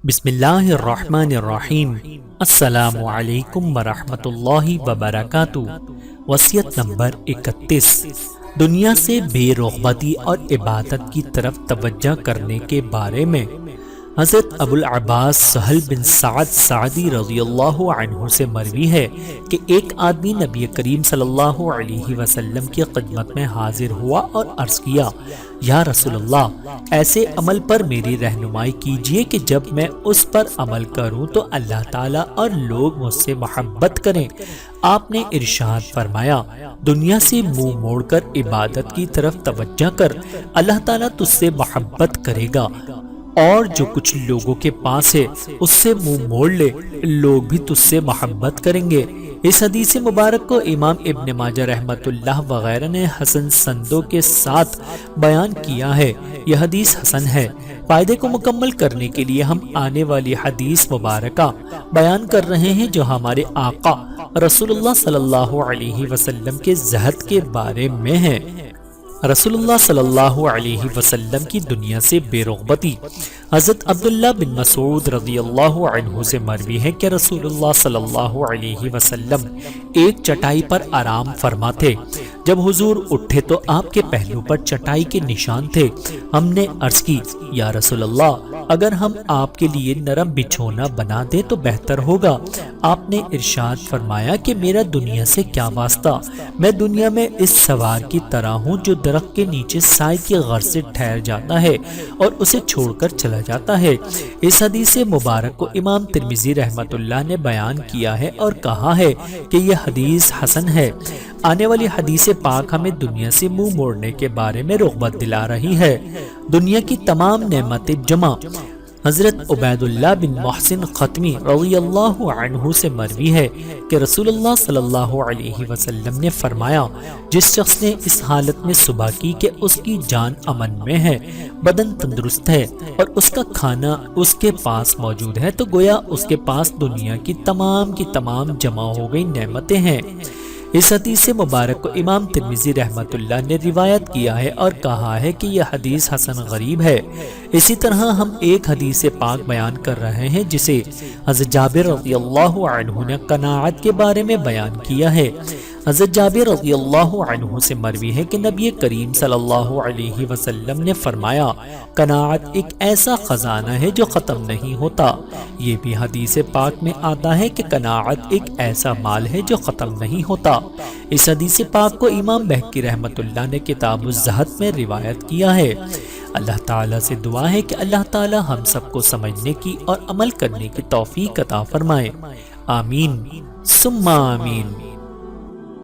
بسم اللہ الرحمن الرحیم۔ السلام علیکم ورحمۃ اللہ وبرکاتہ۔ وصیت نمبر 31، دنیا سے بے رغبتی اور عبادت کی طرف توجہ کرنے کے بارے میں حضرت ابو العباس سہل بن سعد سعدی رضی اللہ عنہ سے مروی ہے کہ ایک آدمی نبی کریم صلی اللہ علیہ وسلم کی خدمت میں حاضر ہوا اور عرض کیا، یا رسول اللہ، ایسے عمل پر میری رہنمائی کیجیے کہ جب میں اس پر عمل کروں تو اللہ تعالیٰ اور لوگ مجھ سے محبت کریں۔ آپ نے ارشاد فرمایا، دنیا سے منہ موڑ کر عبادت کی طرف توجہ کر، اللہ تعالیٰ تجھ سے محبت کرے گا، اور جو کچھ لوگوں کے پاس ہے اس سے منہ موڑ لے، لوگ بھی تجھ سے محبت کریں گے۔ اس حدیث مبارک کو امام ابن ماجہ رحمۃ اللہ وغیرہ نے حسن سندوں کے ساتھ بیان کیا ہے۔ یہ حدیث حسن ہے۔ فائدے کو مکمل کرنے کے لیے ہم آنے والی حدیث مبارکہ بیان کر رہے ہیں جو ہمارے آقا رسول اللہ صلی اللہ علیہ وسلم کے زہد کے بارے میں ہے۔ رسول اللہ صلی اللہ علیہ وسلم کی دنیا سے بے رغبتی۔ حضرت عبداللہ بن مسعود رضی اللہ عنہ سے مروی ہے کہ رسول اللہ صلی اللہ علیہ وسلم ایک چٹائی پر آرام فرما تھے۔ جب حضور اٹھے تو آپ کے پہلو پر چٹائی کے نشان تھے۔ ہم نے عرض کی، یا رسول اللہ، اگر ہم آپ کے لیے نرم بچھونا بنا دیں تو بہتر ہوگا۔ آپ نے ارشاد فرمایا کہ میرا دنیا سے کیا واسطہ، میں دنیا میں اس سوار کی طرح ہوں جو درخت کے نیچے سائے کی غرض سے ٹھہر جاتا ہے اور اسے چھوڑ کر چلا جاتا ہے۔ اس حدیث مبارک کو امام ترمذی رحمۃ اللہ نے بیان کیا ہے اور کہا ہے کہ یہ حدیث حسن ہے۔ آنے والی حدیث پاک ہمیں دنیا سے منہ موڑنے کے بارے میں رغبت دلا رہی ہے۔ دنیا کی تمام نعمتیں جمع۔ حضرت عبید اللہ بن محسن ختمی رضی اللہ عنہ سے مروی ہے کہ رسول اللہ صلی اللہ علیہ وسلم نے فرمایا، جس شخص نے اس حالت میں صبح کی کہ اس کی جان امن میں ہے، بدن تندرست ہے اور اس کا کھانا اس کے پاس موجود ہے، تو گویا اس کے پاس دنیا کی تمام جمع ہو گئی نعمتیں ہیں۔ اس حدیث مبارک کو امام ترمذی رحمۃ اللہ نے روایت کیا ہے اور کہا ہے کہ یہ حدیث حسن غریب ہے۔ اسی طرح ہم ایک حدیث پاک بیان کر رہے ہیں جسے حضرت جابر رضی اللہ عنہ نے قناعت کے بارے میں بیان کیا ہے۔ حضرت جابر رضی اللہ عنہ سے مروی ہے کہ نبی کریم صلی اللہ علیہ وسلم نے فرمایا، قناعت ایک ایسا خزانہ ہے جو ختم نہیں ہوتا۔ یہ بھی حدیث پاک میں آتا ہے کہ قناعت ایک ایسا مال ہے جو ختم نہیں ہوتا۔ اس حدیث پاک کو امام بہقی رحمۃ اللہ نے کتاب الزہد میں روایت کیا ہے۔ اللہ تعالیٰ سے دعا ہے کہ اللہ تعالیٰ ہم سب کو سمجھنے کی اور عمل کرنے کی توفیق عطا فرمائے۔ آمین ثم آمین۔